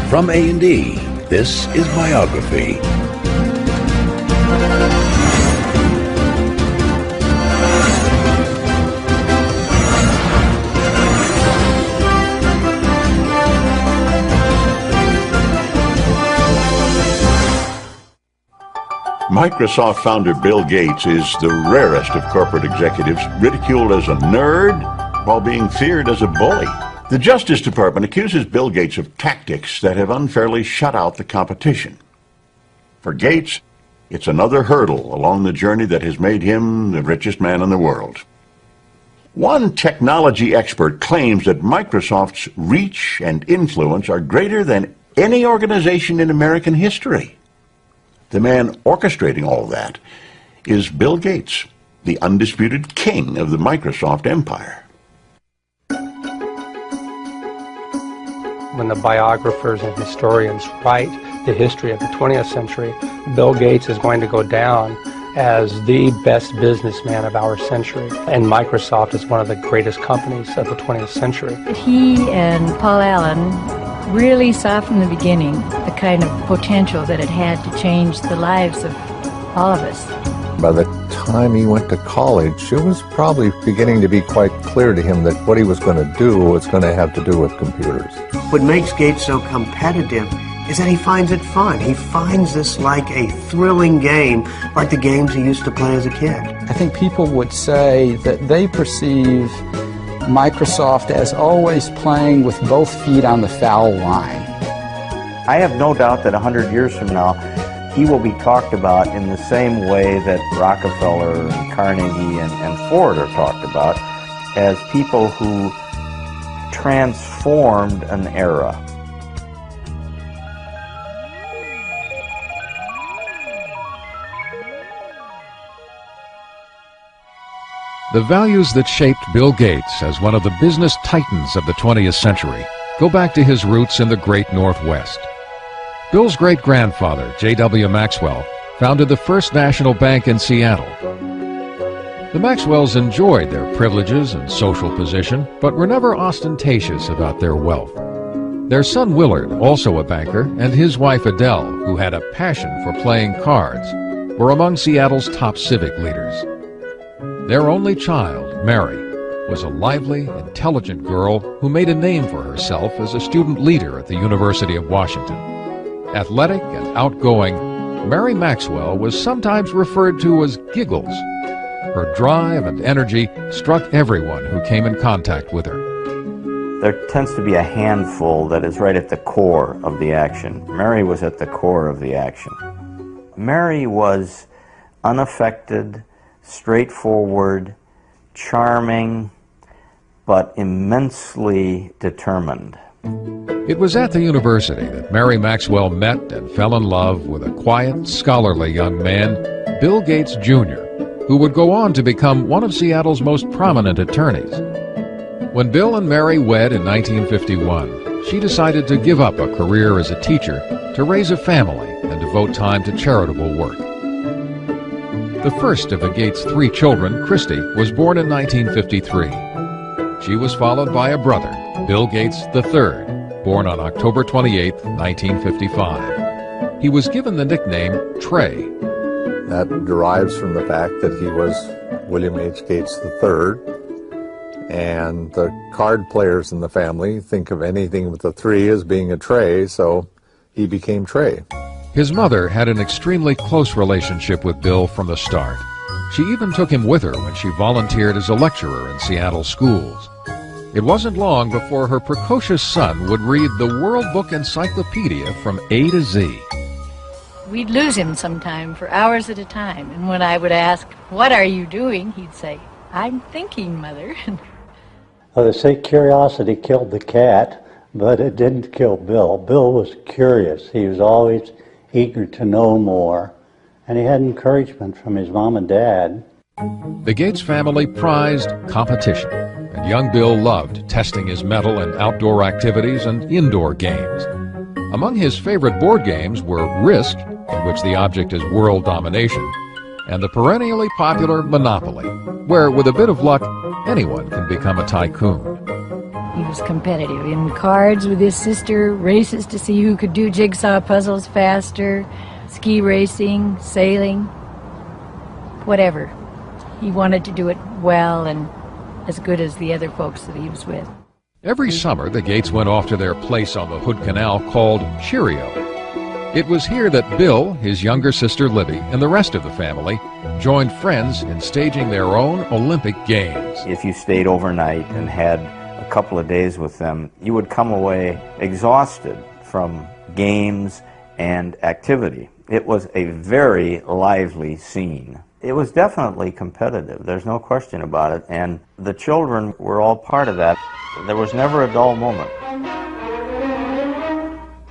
From A&E, this is Biography. Microsoft founder Bill Gates is the rarest of corporate executives, ridiculed as a nerd while being feared as a bully. The Justice Department accuses Bill Gates of tactics that have unfairly shut out the competition. For Gates, it's another hurdle along the journey that has made him the richest man in the world. One technology expert claims that Microsoft's reach and influence are greater than any organization in American history. The man orchestrating all that is Bill Gates, the undisputed king of the Microsoft empire. When the biographers and historians write the history of the 20th century, Bill Gates is going to go down as the best businessman of our century. And Microsoft is one of the greatest companies of the 20th century. He and Paul Allen really saw from the beginning the kind of potential that it had to change the lives of all of us. By the time he went to college, it was probably beginning to be quite clear to him that what he was going to do was going to have to do with computers. What makes Gates so competitive is that he finds it fun. He finds this like a thrilling game, like the games he used to play as a kid. I think people would say that they perceive Microsoft as always playing with both feet on the foul line. I have no doubt that 100 years from now, he will be talked about in the same way that Rockefeller and Carnegie and Ford are talked about, as people who transformed an era. The values that shaped Bill Gates as one of the business titans of the 20th century go back to his roots in the Great Northwest. Bill's great-grandfather, J.W. Maxwell, founded the First National Bank in Seattle. The Maxwells enjoyed their privileges and social position, but were never ostentatious about their wealth. Their son Willard, also a banker, and his wife Adele, who had a passion for playing cards, were among Seattle's top civic leaders. Their only child, Mary, was a lively, intelligent girl who made a name for herself as a student leader at the University of Washington. Athletic and outgoing, Mary Maxwell was sometimes referred to as Giggles. Her drive and energy struck everyone who came in contact with her. There tends to be a handful that is right at the core of the action. Mary was at the core of the action. Mary was unaffected, straightforward, charming, but immensely determined. It was at the university that Mary Maxwell met and fell in love with a quiet, scholarly young man, Bill Gates, Jr., who would go on to become one of Seattle's most prominent attorneys. When Bill and Mary wed in 1951, she decided to give up a career as a teacher to raise a family and devote time to charitable work. The first of the Gates' 3 children, Christy, was born in 1953. She was followed by a brother, Bill Gates III, born on October 28, 1955. He was given the nickname Trey. That derives from the fact that he was William H. Gates III, and the card players in the family think of anything with a 3 as being a Trey, so he became Trey. His mother had an extremely close relationship with Bill from the start. She even took him with her when she volunteered as a lecturer in Seattle schools. It wasn't long before her precocious son would read the World Book Encyclopedia from A to Z. We'd lose him sometime for hours at a time, and when I would ask, "What are you doing?" he'd say, "I'm thinking, Mother." Well, they say curiosity killed the cat, but it didn't kill Bill. Bill was curious. He was always eager to know more, and he had encouragement from his mom and dad. The Gates family prized competition, and young Bill loved testing his mettle in outdoor activities and indoor games. Among his favorite board games were Risk, in which the object is world domination, and the perennially popular Monopoly, where, with a bit of luck, anyone can become a tycoon. He was competitive in cards with his sister, races to see who could do jigsaw puzzles faster, ski racing, sailing, whatever. He wanted to do it well and as good as the other folks that he was with. Every summer, the Gates went off to their place on the Hood Canal called Cheerio. It was here that Bill, his younger sister Libby, and the rest of the family joined friends in staging their own Olympic Games. If you stayed overnight and had a couple of days with them, you would come away exhausted from games and activity. It was a very lively scene. It was definitely competitive, there's no question about it, and the children were all part of that. There was never a dull moment.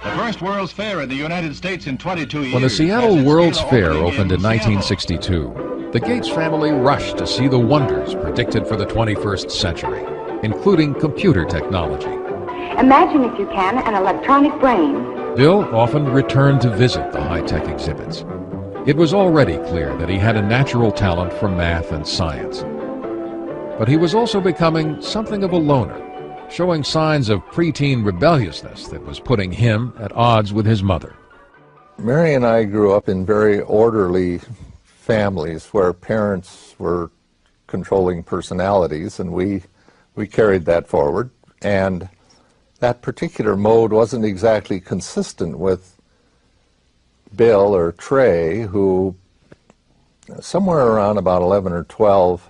The first World's Fair in the United States in 22 years. When the Seattle World's Fair opened in 1962, the Gates family rushed to see the wonders predicted for the 21st century, including computer technology. Imagine, if you can, an electronic brain. Bill often returned to visit the high-tech exhibits. It was already clear that he had a natural talent for math and science. But he was also becoming something of a loner, showing signs of preteen rebelliousness that was putting him at odds with his mother. Mary and I grew up in very orderly families where parents were controlling personalities, and we carried that forward. And that particular mode wasn't exactly consistent with Bill or Trey, who somewhere around about 11 or 12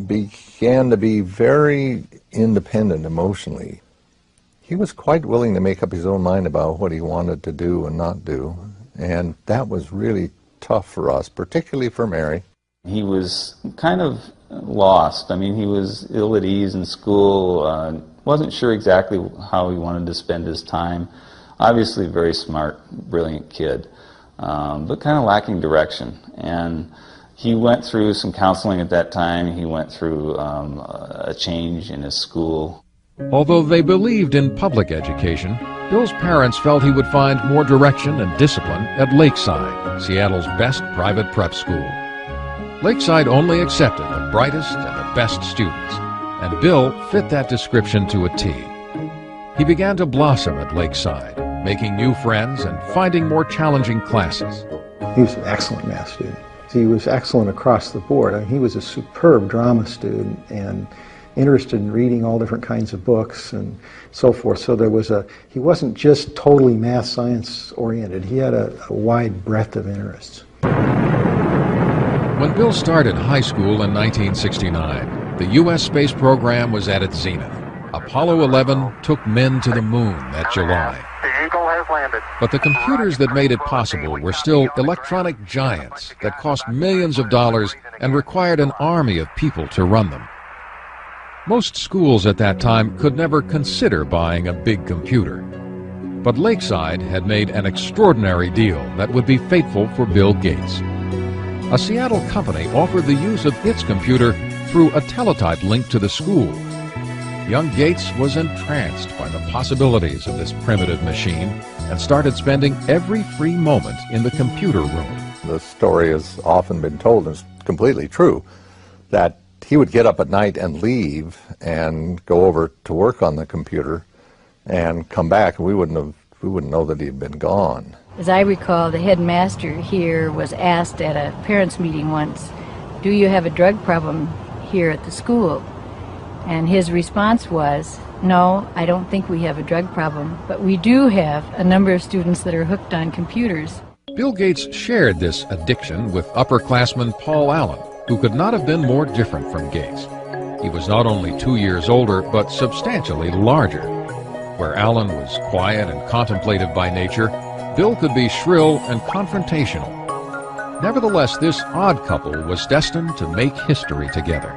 began to be very independent emotionally. He was quite willing to make up his own mind about what he wanted to do and not do, and that was really tough for us, particularly for Mary. He was kind of lost. I mean, he was ill at ease in school, wasn't sure exactly how he wanted to spend his time. Obviously a very smart, brilliant kid, but kind of lacking direction. And he went through some counseling at that time. He went through a change in his school. Although they believed in public education, Bill's parents felt he would find more direction and discipline at Lakeside, Seattle's best private prep school. Lakeside only accepted the brightest and the best students, and Bill fit that description to a T. He began to blossom at Lakeside, making new friends and finding more challenging classes. He was an excellent math student. He was excellent across the board. I mean, he was a superb drama student and interested in reading all different kinds of books and so forth. So he wasn't just totally math science oriented. He had a wide breadth of interests. When Bill started high school in 1969, the U.S. space program was at its zenith. Apollo 11 took men to the moon that July. The Eagle has landed. But the computers that made it possible were still electronic giants that cost millions of dollars and required an army of people to run them. Most schools at that time could never consider buying a big computer. But Lakeside had made an extraordinary deal that would be fateful for Bill Gates. A Seattle company offered the use of its computer through a teletype link to the school. Young Gates was entranced by the possibilities of this primitive machine and started spending every free moment in the computer room. The story has often been told, and it's completely true, that he would get up at night and leave and go over to work on the computer and come back, and we wouldn't know that he had been gone. As I recall, the headmaster here was asked at a parents' meeting once, "Do you have a drug problem here at the school?" And his response was, "No, I don't think we have a drug problem, but we do have a number of students that are hooked on computers." Bill Gates shared this addiction with upperclassman Paul Allen, who could not have been more different from Gates. He was not only 2 years older, but substantially larger. Where Allen was quiet and contemplative by nature, Bill could be shrill and confrontational. Nevertheless, this odd couple was destined to make history together.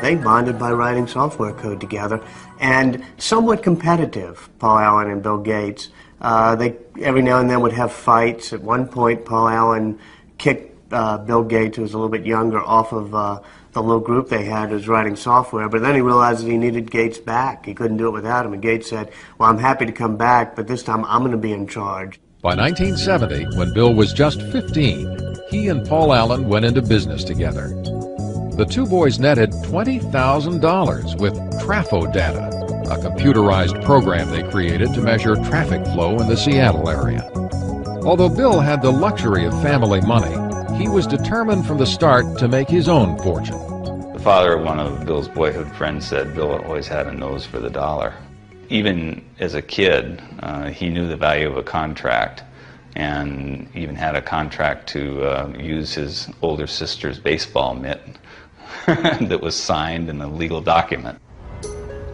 They bonded by writing software code together, and somewhat competitive, Paul Allen and Bill Gates. They every now and then would have fights. At one point, Paul Allen kicked Bill Gates, who was a little bit younger, off of the little group they had who was writing software, but then he realized that he needed Gates back. He couldn't do it without him, and Gates said, "Well, I'm happy to come back, but this time I'm going to be in charge." By 1970, when Bill was just 15, he and Paul Allen went into business together. The two boys netted $20,000 with Trafo Data, a computerized program they created to measure traffic flow in the Seattle area. Although Bill had the luxury of family money, he was determined from the start to make his own fortune. The father of one of Bill's boyhood friends said Bill always had a nose for the dollar. Even as a kid, he knew the value of a contract, and even had a contract to use his older sister's baseball mitt that was signed in a legal document.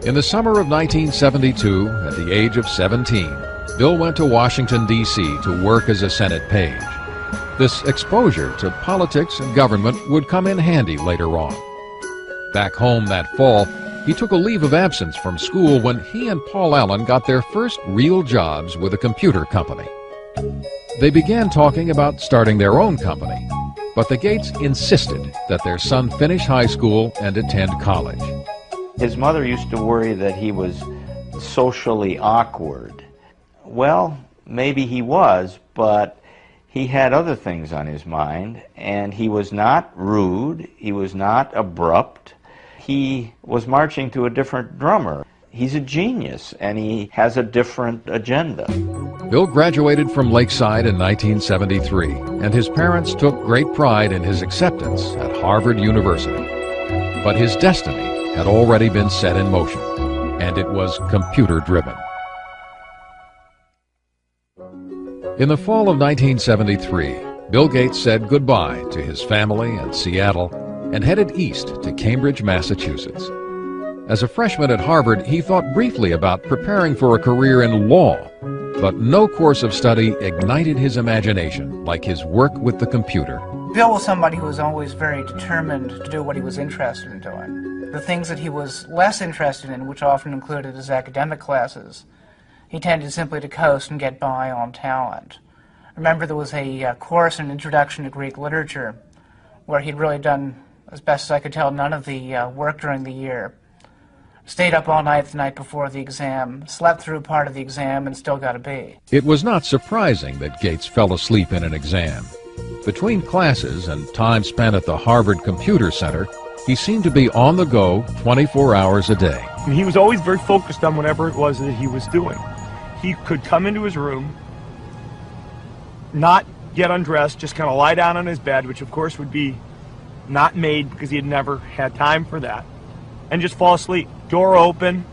In the summer of 1972, at the age of 17, Bill went to Washington, D.C. to work as a Senate page. This exposure to politics and government would come in handy later on. Back home that fall, he took a leave of absence from school when he and Paul Allen got their first real jobs with a computer company. They began talking about starting their own company, but the Gates insisted that their son finish high school and attend college. His mother used to worry that he was socially awkward. Well, maybe he was, but he had other things on his mind, and he was not rude, he was not abrupt. He was marching to a different drummer. He's a genius, and he has a different agenda. Bill graduated from Lakeside in 1973, and his parents took great pride in his acceptance at Harvard University. But his destiny had already been set in motion, and it was computer-driven. In the fall of 1973, Bill Gates said goodbye to his family in Seattle and headed east to Cambridge, Massachusetts. As a freshman at Harvard, he thought briefly about preparing for a career in law, but no course of study ignited his imagination like his work with the computer. Bill was somebody who was always very determined to do what he was interested in doing. The things that he was less interested in, which often included his academic classes, he tended simply to coast and get by on talent. I remember there was a course in Introduction to Greek Literature where he'd really done, as best as I could tell, none of the work during the year. Stayed up all night the night before the exam, slept through part of the exam, and still got a B. It was not surprising that Gates fell asleep in an exam. Between classes and time spent at the Harvard Computer Center, he seemed to be on the go 24 hours a day. And he was always very focused on whatever it was that he was doing. He could come into his room, not get undressed, just kind of lie down on his bed, which of course would be not made because he had never had time for that, and just fall asleep. Door open,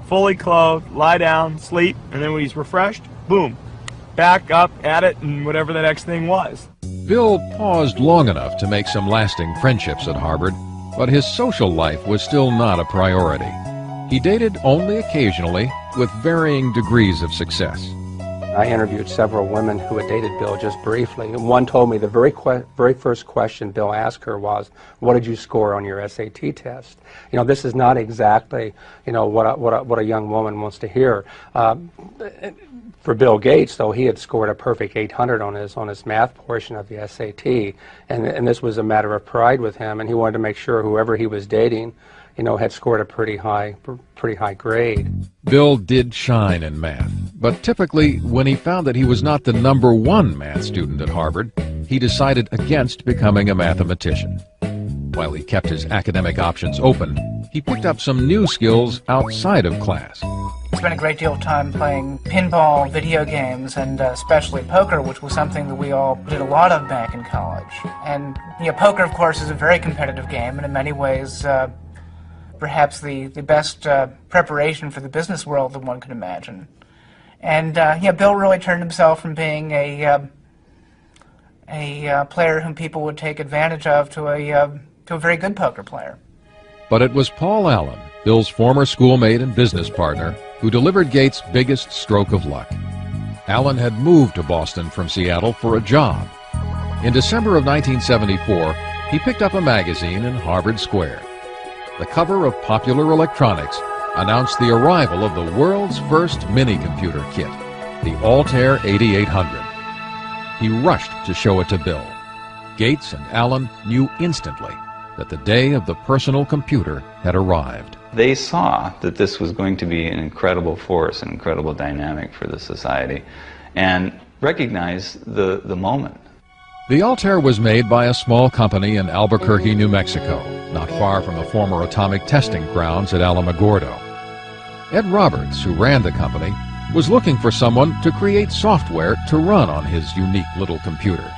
fully clothed, lie down, sleep, and then when he's refreshed, boom, back up at it and whatever the next thing was. Bill paused long enough to make some lasting friendships at Harvard, but his social life was still not a priority. He dated only occasionally with varying degrees of success. I interviewed several women who had dated Bill just briefly. And one told me the very first question Bill asked her was, "What did you score on your SAT test?" You know, this is not exactly, you know, what a young woman wants to hear. For Bill Gates, though, he had scored a perfect 800 on his math portion of the SAT, and this was a matter of pride with him, and he wanted to make sure whoever he was dating, you know, had scored a pretty high grade. Bill did shine in math, but typically when he found that he was not the #1 math student at Harvard, he decided against becoming a mathematician. While he kept his academic options open, he picked up some new skills outside of class. I spent a great deal of time playing pinball, video games, and especially poker, which was something that we all did a lot of back in college. And you know, poker, of course, is a very competitive game, and in many ways, perhaps the best preparation for the business world that one could imagine. And yeah, Bill really turned himself from being a player whom people would take advantage of to a very good poker player. But it was Paul Allen, Bill's former schoolmate and business partner, who delivered Gates' biggest stroke of luck. Allen had moved to Boston from Seattle for a job. In December of 1974, he picked up a magazine in Harvard Square. The cover of Popular Electronics announced the arrival of the world's first mini-computer kit, the Altair 8800. He rushed to show it to Bill. Gates and Allen knew instantly that the day of the personal computer had arrived. They saw that this was going to be an incredible force, an incredible dynamic for the society, and recognized the moment. The Altair was made by a small company in Albuquerque, New Mexico, not far from the former atomic testing grounds at Alamogordo. Ed Roberts, who ran the company, was looking for someone to create software to run on his unique little computer.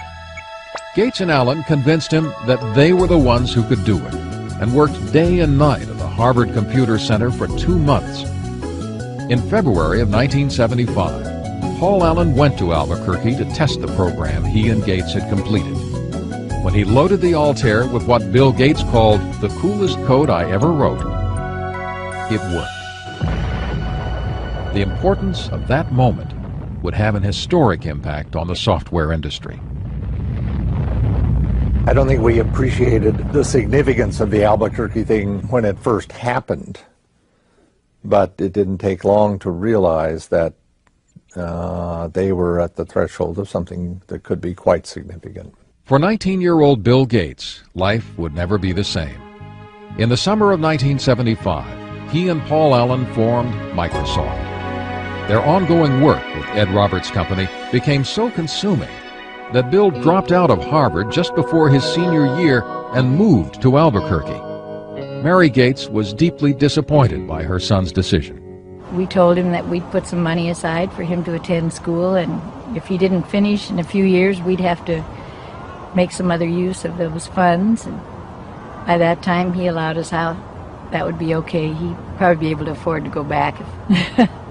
Gates and Allen convinced him that they were the ones who could do it, and worked day and night at the Harvard Computer Center for 2 months. In February of 1975, Paul Allen went to Albuquerque to test the program he and Gates had completed. When he loaded the Altair with what Bill Gates called the coolest code I ever wrote, it worked. The importance of that moment would have an historic impact on the software industry. I don't think we appreciated the significance of the Albuquerque thing when it first happened, but it didn't take long to realize that they were at the threshold of something that could be quite significant. For 19-year-old Bill Gates, life would never be the same. In the summer of 1975, he and Paul Allen formed Microsoft. Their ongoing work with Ed Roberts' company became so consuming that Bill dropped out of Harvard just before his senior year and moved to Albuquerque. Mary Gates was deeply disappointed by her son's decision. We told him that we'd put some money aside for him to attend school, and if he didn't finish in a few years, we'd have to make some other use of those funds. And by that time, he allowed us out. That would be okay. He'd probably be able to afford to go back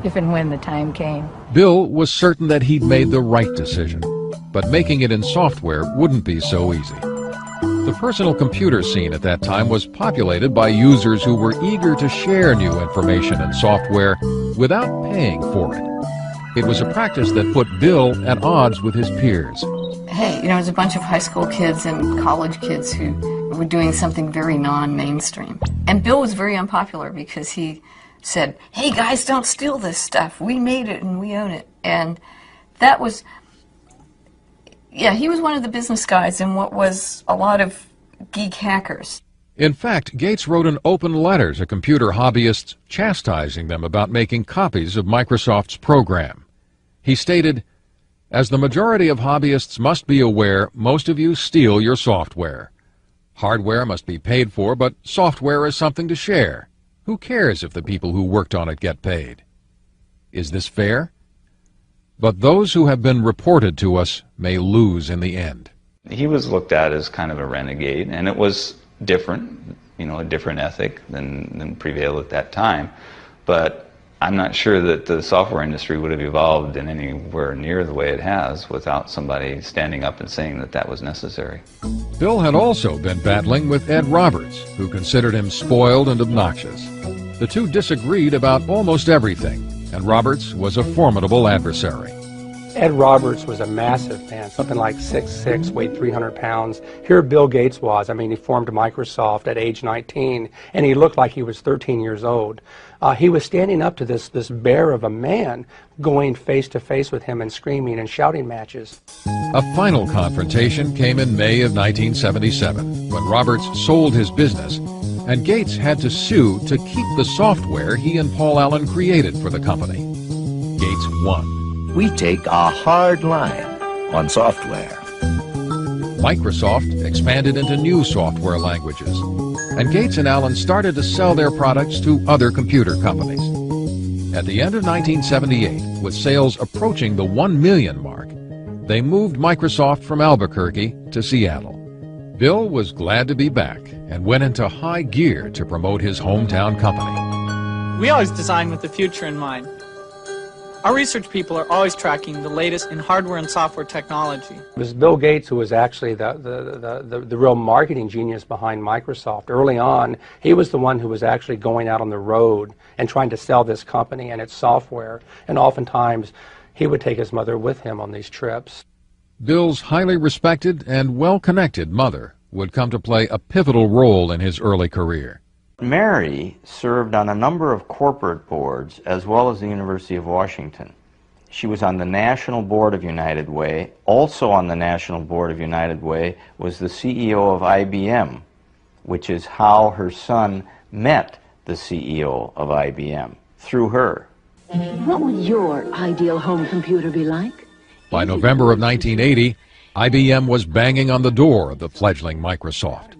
if and when the time came. Bill was certain that he'd made the right decision, but making it in software wouldn't be so easy. The personal computer scene at that time was populated by users who were eager to share new information and software without paying for it. It was a practice that put Bill at odds with his peers. Hey, you know, there's a bunch of high school kids and college kids who were doing something very non-mainstream. And Bill was very unpopular because he said, hey guys, don't steal this stuff. We made it and we own it. And that was... yeah, he was one of the business guys in what was a lot of geek hackers. In fact, Gates wrote an open letter to computer hobbyists chastising them about making copies of Microsoft's program. He stated, "As the majority of hobbyists must be aware, most of you steal your software. Hardware must be paid for, but software is something to share. Who cares if the people who worked on it get paid? Is this fair? But those who have been reported to us may lose in the end." He was looked at as kind of a renegade, and it was different, you know, a different ethic than prevailed at that time. But I'm not sure that the software industry would have evolved in anywhere near the way it has without somebody standing up and saying that that was necessary. Bill had also been battling with Ed Roberts, who considered him spoiled and obnoxious. The two disagreed about almost everything, and Roberts was a formidable adversary. Ed Roberts was a massive man, something like 6'6", weighed 300 pounds. Here Bill Gates was. I mean, he formed Microsoft at age 19, and he looked like he was 13 years old. He was standing up to this bear of a man, going face-to-face with him and screaming and shouting matches. A final confrontation came in May of 1977, when Roberts sold his business, and Gates had to sue to keep the software he and Paul Allen created for the company. Gates won. We take a hard line on software. Microsoft expanded into new software languages, and Gates and Allen started to sell their products to other computer companies. At the end of 1978, with sales approaching the 1 million mark, they moved Microsoft from Albuquerque to Seattle. Bill was glad to be back and went into high gear to promote his hometown company. We always design with the future in mind. Our research people are always tracking the latest in hardware and software technology. It was Bill Gates who was actually the real marketing genius behind Microsoft. Early on, he was the one who was actually going out on the road and trying to sell this company and its software. And oftentimes, he would take his mother with him on these trips. Bill's highly respected and well-connected mother would come to play a pivotal role in his early career. Mary served on a number of corporate boards as well as the University of Washington. She was on the National Board of United Way. Also on the National Board of United Way was the CEO of IBM, which is how her son met the CEO of IBM, through her. What would your ideal home computer be like? By November of 1980, IBM was banging on the door of the fledgling Microsoft.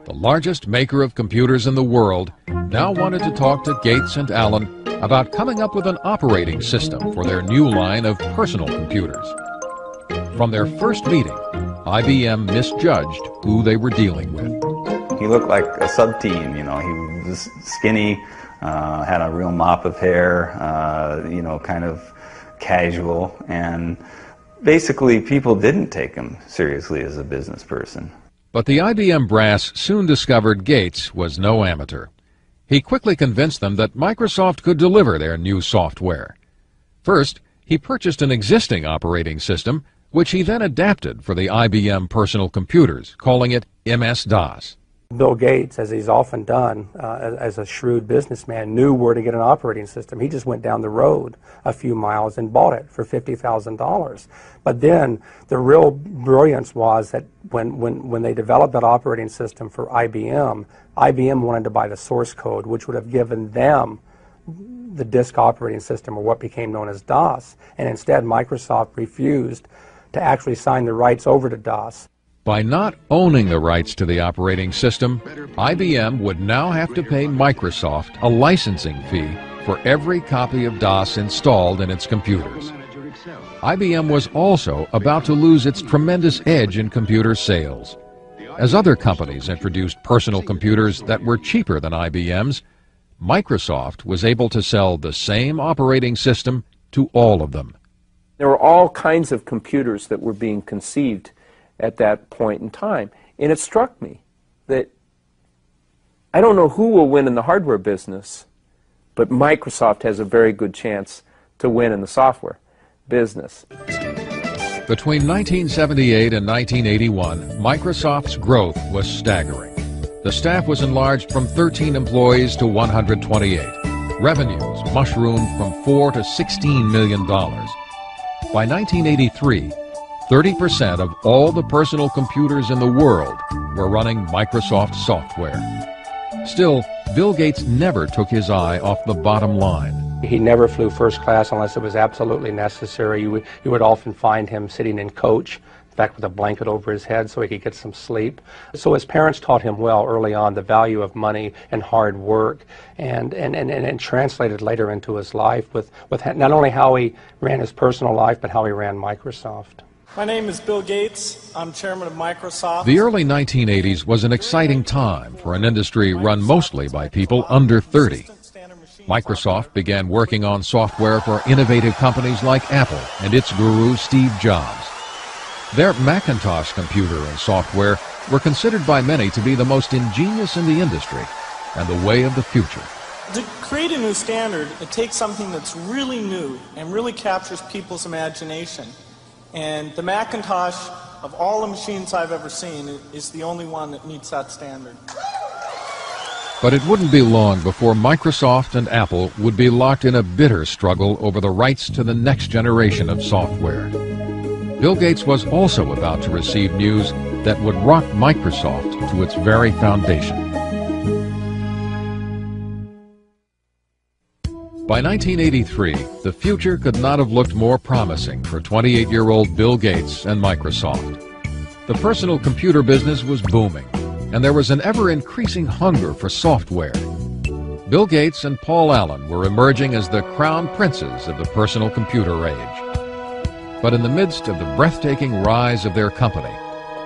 The largest maker of computers in the world now wanted to talk to Gates and Allen about coming up with an operating system for their new line of personal computers. From their first meeting, IBM misjudged who they were dealing with. He looked like a sub-teen, you know. He was skinny, had a real mop of hair, you know, kind of casual, and basically people didn't take him seriously as a business person. But the IBM brass soon discovered Gates was no amateur. He quickly convinced them that Microsoft could deliver their new software. First, he purchased an existing operating system, which he then adapted for the IBM personal computers, calling it MS-DOS. Bill Gates, as he's often done as a shrewd businessman, knew where to get an operating system. He just went down the road a few miles and bought it for $50,000. But then the real brilliance was that when they developed that operating system for IBM, IBM wanted to buy the source code, which would have given them the disk operating system, or what became known as DOS. And instead, Microsoft refused to actually sign the rights over to DOS. By not owning the rights to the operating system, IBM would now have to pay Microsoft a licensing fee for every copy of DOS installed in its computers. IBM was also about to lose its tremendous edge in computer sales. As other companies introduced personal computers that were cheaper than IBM's, Microsoft was able to sell the same operating system to all of them. There were all kinds of computers that were being conceived at that point in time. And it struck me that I don't know who will win in the hardware business, but Microsoft has a very good chance to win in the software business. Between 1978 and 1981, Microsoft's growth was staggering. The staff was enlarged from 13 employees to 128. Revenues mushroomed from $4 to $16 million. By 1983, 30% of all the personal computers in the world were running Microsoft software. Still, Bill Gates never took his eye off the bottom line. He never flew first class unless it was absolutely necessary. You would often find him sitting in coach, in fact with a blanket over his head so he could get some sleep. So his parents taught him well early on the value of money and hard work, and translated later into his life with not only how he ran his personal life, but how he ran Microsoft. My name is Bill Gates. I'm chairman of Microsoft. The early 1980s was an exciting time for an industry run mostly by people under 30. Microsoft began working on software for innovative companies like Apple and its guru Steve Jobs. Their Macintosh computer and software were considered by many to be the most ingenious in the industry and the way of the future. To create a new standard, it takes something that's really new and really captures people's imagination. And the Macintosh, of all the machines I've ever seen, is the only one that meets that standard. But it wouldn't be long before Microsoft and Apple would be locked in a bitter struggle over the rights to the next generation of software. Bill Gates was also about to receive news that would rock Microsoft to its very foundation. By 1983, the future could not have looked more promising for 28-year-old Bill Gates and Microsoft. The personal computer business was booming, and there was an ever-increasing hunger for software. Bill Gates and Paul Allen were emerging as the crown princes of the personal computer age. But in the midst of the breathtaking rise of their company,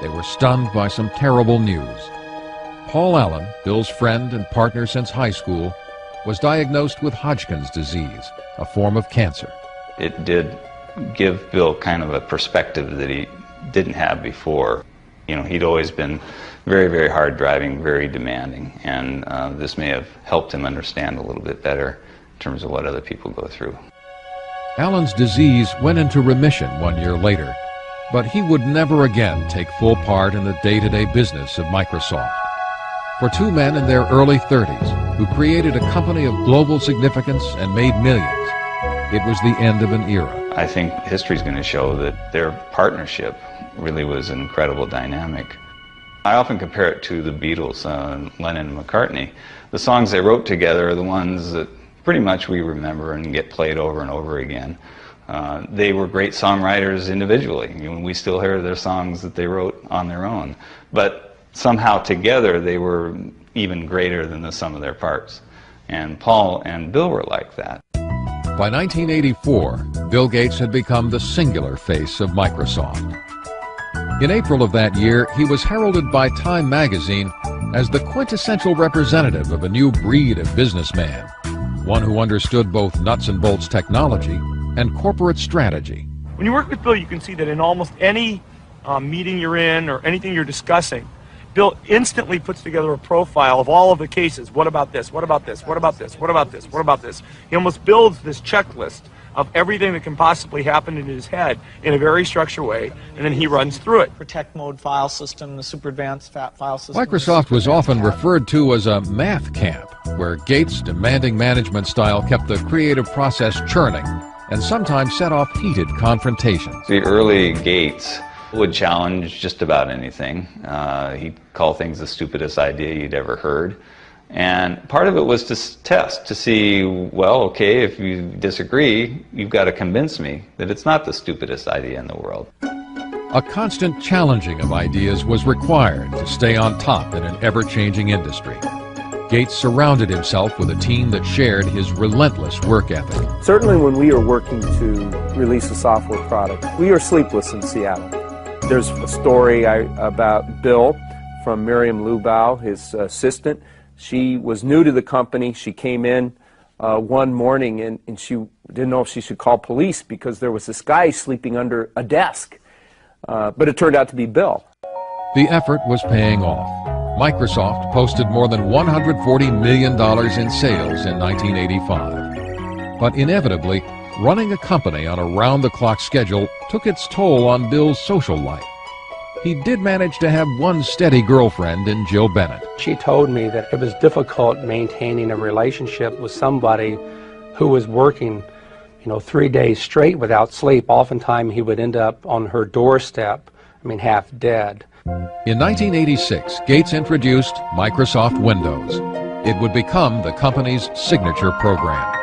they were stunned by some terrible news. Paul Allen, Bill's friend and partner since high school, was diagnosed with Hodgkin's disease, a form of cancer. It did give Bill kind of a perspective that he didn't have before. You know, he'd always been very, very hard driving, very demanding, and this may have helped him understand a little bit better in terms of what other people go through. Allen's disease went into remission 1 year later, but he would never again take full part in the day-to-day business of Microsoft. For two men in their early 30s who created a company of global significance and made millions, it was the end of an era. I think history's going to show that their partnership really was an incredible dynamic. I often compare it to the Beatles, Lennon and McCartney. The songs they wrote together are the ones that pretty much we remember and get played over and over again. They were great songwriters individually. We still hear their songs that they wrote on their own. But somehow together they were even greater than the sum of their parts. And Paul and Bill were like that. By 1984, Bill Gates had become the singular face of Microsoft. In April of that year, he was heralded by Time magazine as the quintessential representative of a new breed of businessman, one who understood both nuts and bolts technology and corporate strategy. When you work with Bill, you can see that in almost any meeting you're in or anything you're discussing, Bill instantly puts together a profile of all of the cases. What about this? What about this? What about this? What about this? What about this? He almost builds this checklist of everything that can possibly happen in his head in a very structured way, and then he runs through it. Protect mode file system, the super advanced file system. Microsoft was often referred to as a math camp, where Gates' demanding management style kept the creative process churning and sometimes set off heated confrontations. The early Gates would challenge just about anything. He'd call things the stupidest idea you'd ever heard. And part of it was to test, to see, well, okay, if you disagree, you've got to convince me that it's not the stupidest idea in the world. A constant challenging of ideas was required to stay on top in an ever-changing industry. Gates surrounded himself with a team that shared his relentless work ethic. Certainly when we are working to release a software product, we are sleepless in Seattle. There's a story about Bill from Miriam Lubau, his assistant. She was new to the company. She came in one morning and she didn't know if she should call police because there was this guy sleeping under a desk. But it turned out to be Bill. The effort was paying off. Microsoft posted more than $140 million in sales in 1985. But inevitably, running a company on a round-the-clock schedule took its toll on Bill's social life. He did manage to have one steady girlfriend in Jill Bennett. She told me that it was difficult maintaining a relationship with somebody who was working, 3 days straight without sleep. Oftentimes he would end up on her doorstep, half dead. In 1986, Gates introduced Microsoft Windows. It would become the company's signature program.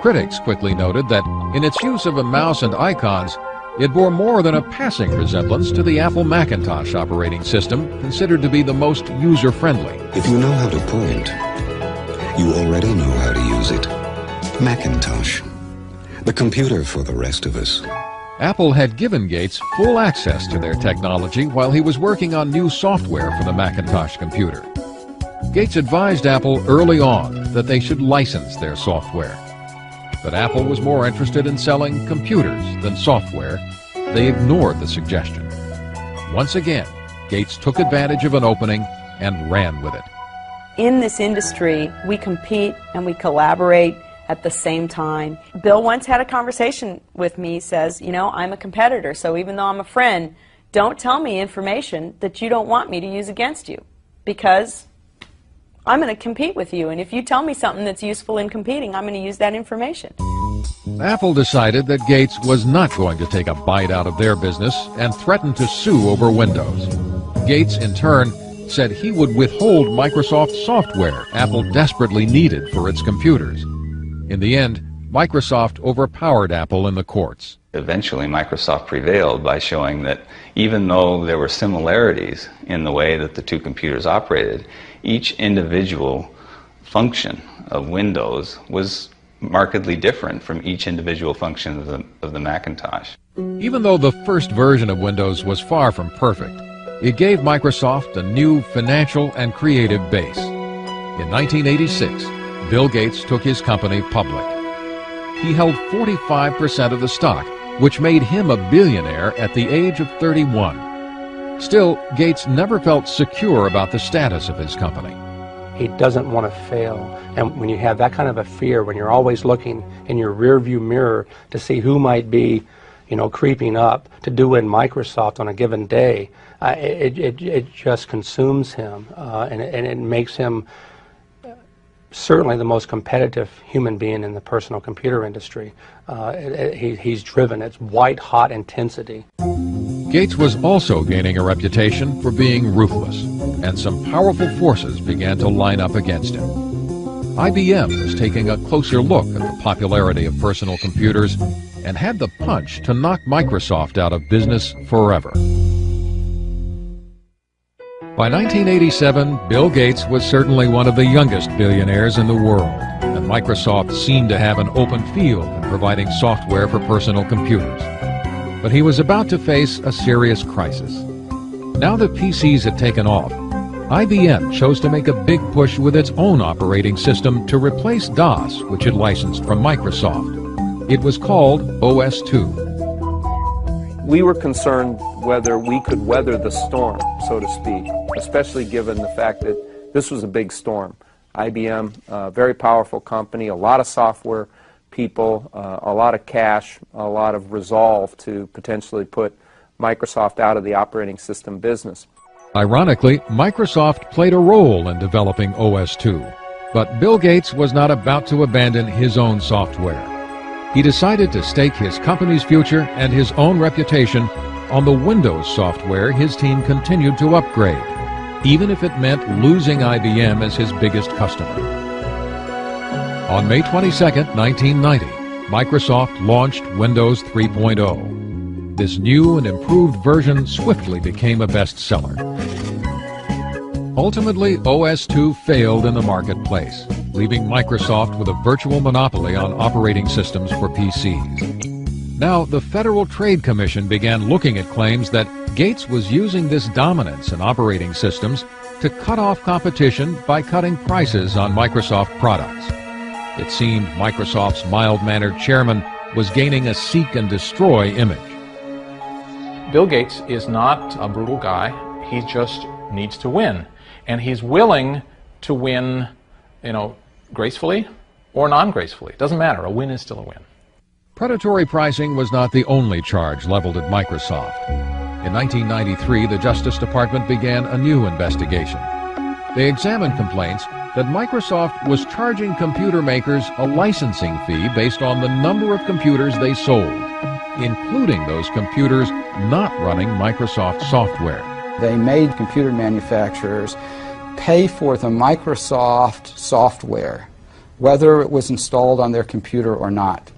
Critics quickly noted that in its use of a mouse and icons, it bore more than a passing resemblance to the Apple Macintosh operating system, considered to be the most user-friendly. If you know how to point, you already know how to use it. Macintosh, the computer for the rest of us. Apple had given Gates full access to their technology while he was working on new software for the Macintosh computer. Gates advised Apple early on that they should license their software. But Apple was more interested in selling computers than software. They ignored the suggestion. Once again, Gates took advantage of an opening and ran with it. In this industry, we compete and we collaborate at the same time. Bill once had a conversation with me, says, I'm a competitor, so even though I'm a friend, don't tell me information that you don't want me to use against you, because I'm going to compete with you, and if you tell me something that's useful in competing, I'm going to use that information. Apple decided that Gates was not going to take a bite out of their business and threatened to sue over Windows. Gates, in turn, said he would withhold Microsoft software Apple desperately needed for its computers. In the end, Microsoft overpowered Apple in the courts. Eventually, Microsoft prevailed by showing that even though there were similarities in the way that the two computers operated, each individual function of Windows was markedly different from each individual function of the Macintosh. Even though the first version of Windows was far from perfect, it gave Microsoft a new financial and creative base. In 1986, Bill Gates took his company public. He held 45% of the stock, which made him a billionaire at the age of 31. Still, Gates never felt secure about the status of his company. He doesn't want to fail. And when you have that kind of a fear, when you're always looking in your rearview mirror to see who might be, creeping up to do in Microsoft on a given day, it just consumes him, and it makes him certainly the most competitive human being in the personal computer industry. He's driven. It's white-hot intensity. Gates was also gaining a reputation for being ruthless, and some powerful forces began to line up against him. IBM was taking a closer look at the popularity of personal computers and had the punch to knock Microsoft out of business forever. By 1987, Bill Gates was certainly one of the youngest billionaires in the world, and Microsoft seemed to have an open field in providing software for personal computers. But he was about to face a serious crisis. Now that PCs had taken off, IBM chose to make a big push with its own operating system to replace DOS, which it licensed from Microsoft. It was called OS/2. We were concerned whether we could weather the storm, so to speak, especially given the fact that this was a big storm. IBM, a very powerful company, a lot of software people, a lot of cash, a lot of resolve to potentially put Microsoft out of the operating system business. Ironically, Microsoft played a role in developing OS/2, but Bill Gates was not about to abandon his own software. He decided to stake his company's future and his own reputation on the Windows software his team continued to upgrade, even if it meant losing IBM as his biggest customer. On May 22, 1990, Microsoft launched Windows 3.0. This new and improved version swiftly became a bestseller. Ultimately, OS/2 failed in the marketplace, leaving Microsoft with a virtual monopoly on operating systems for PCs. Now, the Federal Trade Commission began looking at claims that Gates was using this dominance in operating systems to cut off competition by cutting prices on Microsoft products. It seemed Microsoft's mild-mannered chairman was gaining a seek-and-destroy image. Bill Gates is not a brutal guy. He just needs to win. And he's willing to win, gracefully or non-gracefully. It doesn't matter. A win is still a win. Predatory pricing was not the only charge leveled at Microsoft. In 1993, the Justice Department began a new investigation. They examined complaints that Microsoft was charging computer makers a licensing fee based on the number of computers they sold, including those computers not running Microsoft software. They made computer manufacturers pay for the Microsoft software, whether it was installed on their computer or not.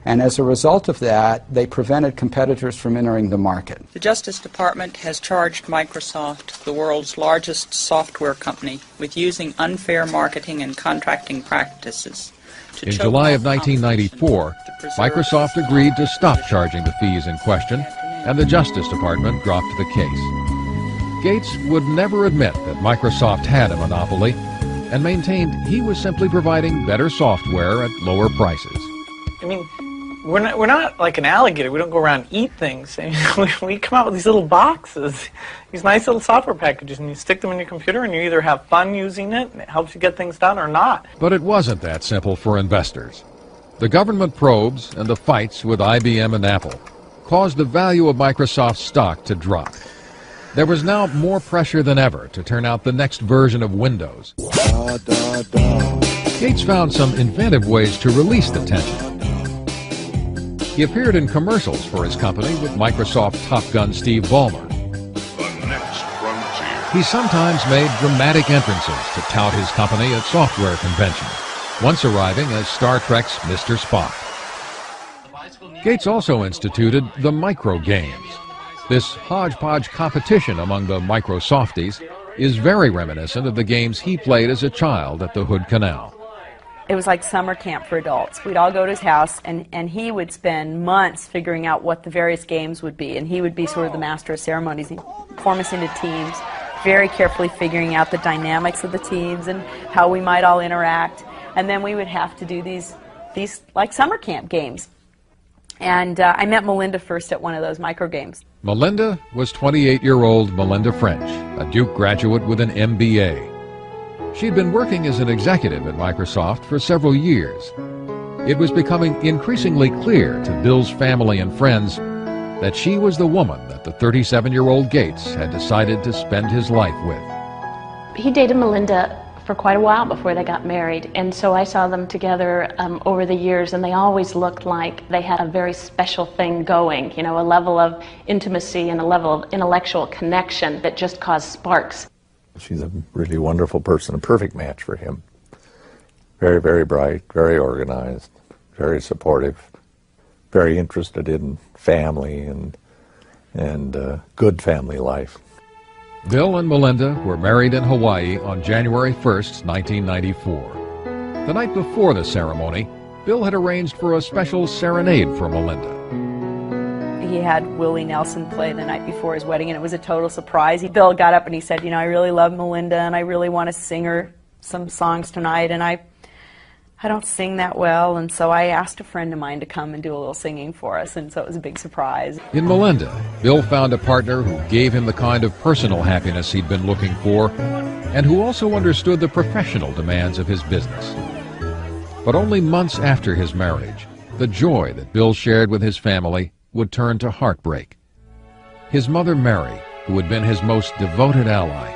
And as a result of that, they prevented competitors from entering the market. The Justice Department has charged Microsoft, the world's largest software company, with using unfair marketing and contracting practices. In July of 1994, Microsoft agreed to stop charging the fees in question, and the Justice Department dropped the case. Gates would never admit that Microsoft had a monopoly and maintained he was simply providing better software at lower prices. I mean, we're not like an alligator. We don't go around and eat things. I mean, we come out with these little boxes, these nice little software packages, and you stick them in your computer, and you either have fun using it, and it helps you get things done, or not. But it wasn't that simple for investors. The government probes and the fights with IBM and Apple caused the value of Microsoft's stock to drop. There was now more pressure than ever to turn out the next version of Windows. Gates found some inventive ways to release the tension. He appeared in commercials for his company with Microsoft Top Gun Steve Ballmer. He sometimes made dramatic entrances to tout his company at software conventions, once arriving as Star Trek's Mr. Spock. Gates also instituted the micro games. This hodgepodge competition among the Microsofties is very reminiscent of the games he played as a child at the Hood Canal. It was like summer camp for adults. We'd all go to his house, and he would spend months figuring out what the various games would be, and he would be sort of the master of ceremonies. He'd form us into teams, very carefully figuring out the dynamics of the teams and how we might all interact. And then we would have to do these like summer camp games. And I met Melinda first at one of those micro games. Melinda was 28-year-old Melinda French, a Duke graduate with an MBA. She'd been working as an executive at Microsoft for several years. It was becoming increasingly clear to Bill's family and friends that she was the woman that the 37-year-old Gates had decided to spend his life with. He dated Melinda for quite a while before they got married, and so I saw them together over the years, and they always looked like they had a very special thing going, a level of intimacy and a level of intellectual connection that just caused sparks. She's a really wonderful person, a perfect match for him. Very, very bright, very organized, very supportive, very interested in family and good family life. Bill and Melinda were married in Hawaii on January 1st, 1994. The night before the ceremony, Bill had arranged for a special serenade for Melinda. He had Willie Nelson play the night before his wedding, and it was a total surprise. Bill got up and he said, I really love Melinda, and I really want to sing her some songs tonight, and I don't sing that well, and so I asked a friend of mine to come and do a little singing for us, and so it was a big surprise. In Melinda, Bill found a partner who gave him the kind of personal happiness he'd been looking for, and who also understood the professional demands of his business. But only months after his marriage, the joy that Bill shared with his family would turn to heartbreak. His mother, Mary, who had been his most devoted ally,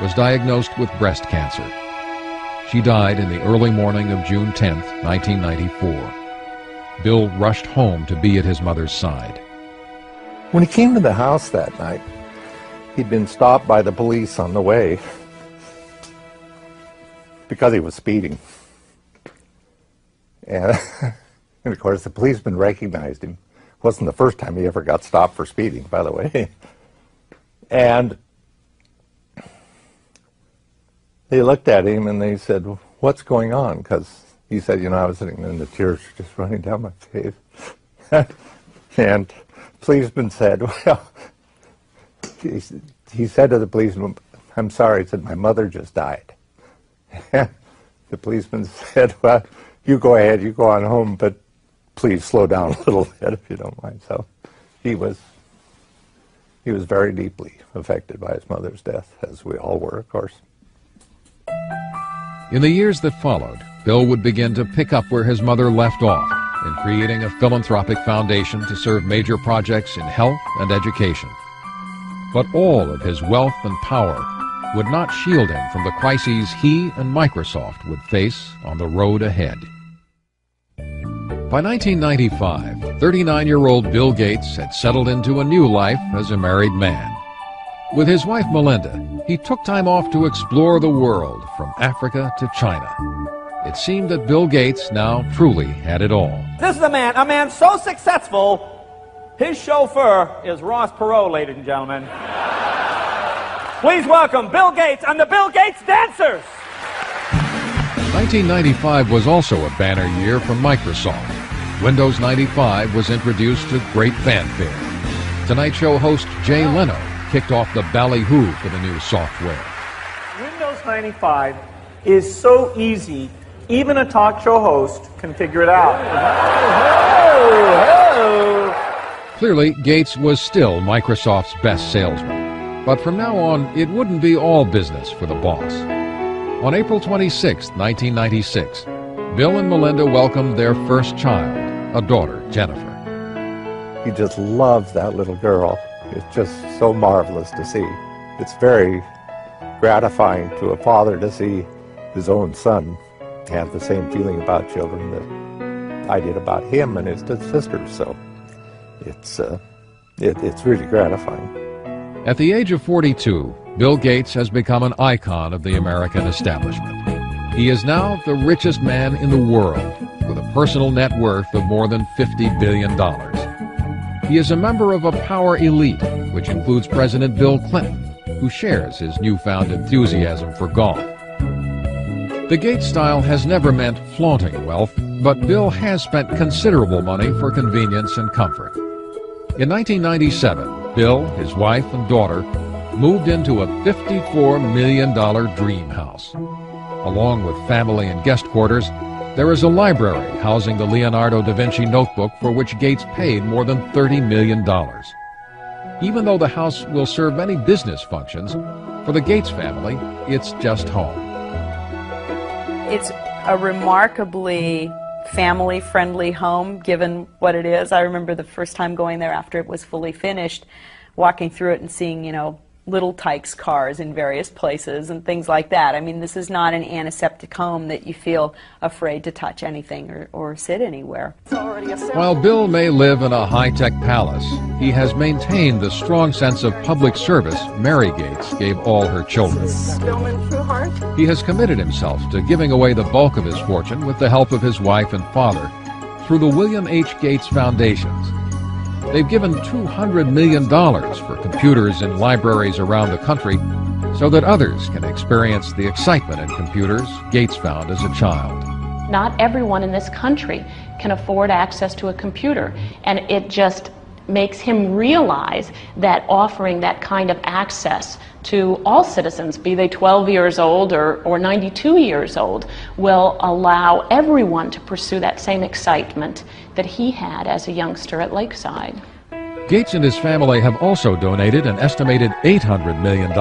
was diagnosed with breast cancer. She died in the early morning of June 10th, 1994. Bill rushed home to be at his mother's side. When he came to the house that night, he'd been stopped by the police on the way because he was speeding. And of course, the policeman recognized him. Wasn't the first time he ever got stopped for speeding, by the way. And they looked at him and they said, "What's going on?" Because he said, I was sitting and the tears were just running down my face. And the policeman said, well, he said to the policeman, "I'm sorry," he said, "my mother just died." And the policeman said, "Well, you go ahead, you go on home, but please slow down a little bit if you don't mind." So he was very deeply affected by his mother's death, as we all were, of course. In the years that followed, Bill would begin to pick up where his mother left off in creating a philanthropic foundation to serve major projects in health and education. But all of his wealth and power would not shield him from the crises he and Microsoft would face on the road ahead. By 1995, 39-year-old Bill Gates had settled into a new life as a married man. With his wife Melinda, he took time off to explore the world from Africa to China. It seemed that Bill Gates now truly had it all. This is a man so successful, his chauffeur is Ross Perot, ladies and gentlemen. Please welcome Bill Gates and the Bill Gates Dancers. 1995 was also a banner year for Microsoft. Windows 95 was introduced to great fanfare. Tonight Show host Jay Leno kicked off the ballyhoo for the new software. Windows 95 is so easy, even a talk show host can figure it out. Clearly, Gates was still Microsoft's best salesman. But from now on, it wouldn't be all business for the boss. On April 26, 1996, Bill and Melinda welcomed their first child, a daughter, Jennifer. He just loves that little girl. It's just so marvelous to see. It's very gratifying to a father to see his own son have the same feeling about children that I did about him and his sisters. So it's really gratifying. At the age of 42, Bill Gates has become an icon of the American establishment. He is now the richest man in the world, with a personal net worth of more than $50 billion. He is a member of a power elite, which includes President Bill Clinton, who shares his newfound enthusiasm for golf. The Gates style has never meant flaunting wealth, but Bill has spent considerable money for convenience and comfort. In 1997, Bill, his wife, and daughter moved into a $54 million dream house. Along with family and guest quarters, there is a library housing the Leonardo da Vinci notebook for which Gates paid more than $30 million. Even though the house will serve many business functions, for the Gates family, it's just home. It's a remarkably family-friendly home, given what it is. I remember the first time going there after it was fully finished, walking through it and seeing, little Tykes cars in various places and things like that. I mean, this is not an antiseptic home that you feel afraid to touch anything or sit anywhere. While Bill may live in a high-tech palace, he has maintained the strong sense of public service Mary Gates gave all her children. He has committed himself to giving away the bulk of his fortune with the help of his wife and father through the William H. Gates Foundations. They've given $200 million for computers in libraries around the country so that others can experience the excitement in computers Gates found as a child. Not everyone in this country can afford access to a computer, and it just makes him realize that offering that kind of access to all citizens, be they 12 years old or 92 years old, will allow everyone to pursue that same excitement that he had as a youngster at Lakeside. Gates and his family have also donated an estimated $800 million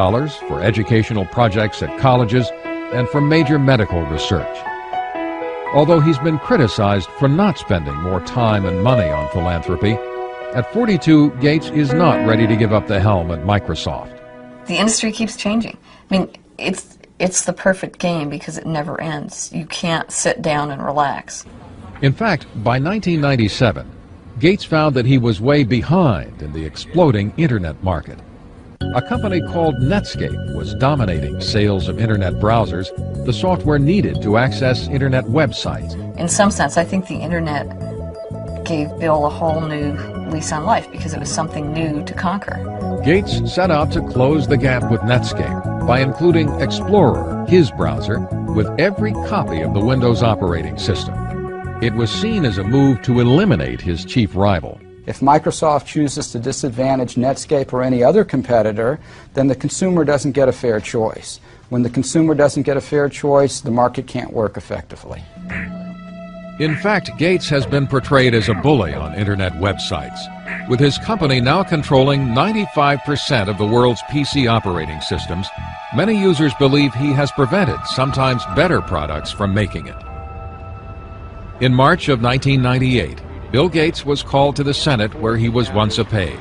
for educational projects at colleges and for major medical research. Although he's been criticized for not spending more time and money on philanthropy, at 42, Gates is not ready to give up the helm at Microsoft. The industry keeps changing. I mean, it's the perfect game because it never ends. You can't sit down and relax. In fact, by 1997, Gates found that he was way behind in the exploding Internet market. A company called Netscape was dominating sales of Internet browsers, the software needed to access Internet websites. In some sense, I think the Internet gave Bill a whole new lease on life because it was something new to conquer. Gates set out to close the gap with Netscape by including Explorer, his browser, with every copy of the Windows operating system. It was seen as a move to eliminate his chief rival. If Microsoft chooses to disadvantage Netscape or any other competitor, then the consumer doesn't get a fair choice. When the consumer doesn't get a fair choice, the market can't work effectively. In fact, Gates has been portrayed as a bully on Internet websites, with his company now controlling 95% of the world's PC operating systems. Many users believe he has prevented sometimes better products from making it. In March of 1998, Bill Gates was called to the Senate where he was once a page.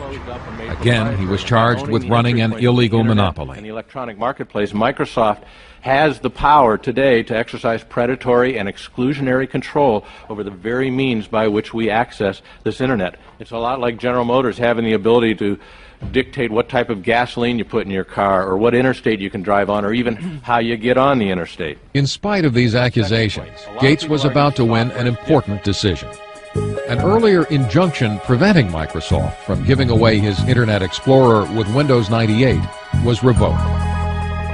Again, he was charged with running an illegal monopoly. In the electronic marketplace, Microsoft has the power today to exercise predatory and exclusionary control over the very means by which we access this Internet. It's a lot like General Motors having the ability to dictate what type of gasoline you put in your car, or what interstate you can drive on, or even how you get on the interstate. In spite of these accusations, Gates was about to win an important decision. An earlier injunction preventing Microsoft from giving away his Internet Explorer with Windows 98 was revoked.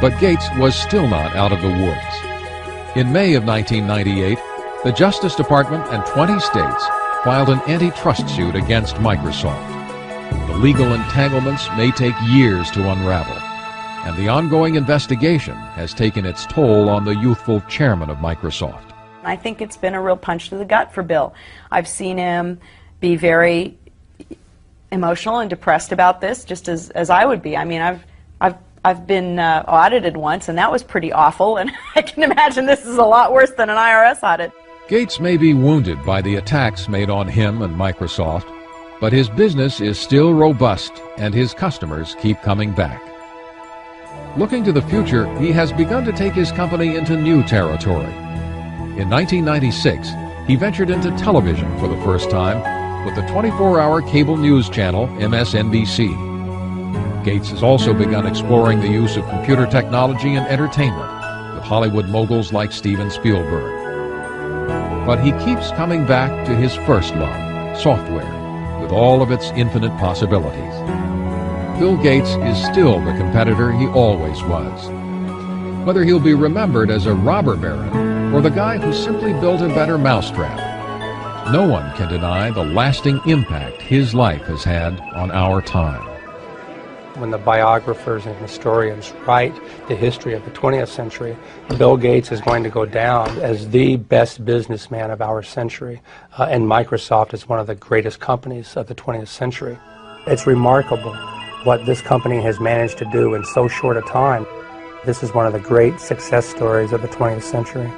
But Gates was still not out of the woods. In May of 1998, the Justice Department and 20 states filed an antitrust suit against Microsoft. The legal entanglements may take years to unravel, and the ongoing investigation has taken its toll on the youthful chairman of Microsoft. I think it's been a real punch to the gut for Bill. I've seen him be very emotional and depressed about this, just as I would be. I mean, I've been audited once, and that was pretty awful, and I can imagine this is a lot worse than an IRS audit. Gates may be wounded by the attacks made on him and Microsoft, but his business is still robust, and his customers keep coming back. Looking to the future, he has begun to take his company into new territory. In 1996, he ventured into television for the first time with the 24-hour cable news channel MSNBC. Gates has also begun exploring the use of computer technology and entertainment with Hollywood moguls like Steven Spielberg. But he keeps coming back to his first love, software, with all of its infinite possibilities. Bill Gates is still the competitor he always was. Whether he'll be remembered as a robber baron or the guy who simply built a better mousetrap, no one can deny the lasting impact his life has had on our time. When the biographers and historians write the history of the 20th century, Bill Gates is going to go down as the best businessman of our century, and Microsoft is one of the greatest companies of the 20th century. It's remarkable what this company has managed to do in so short a time. This is one of the great success stories of the 20th century.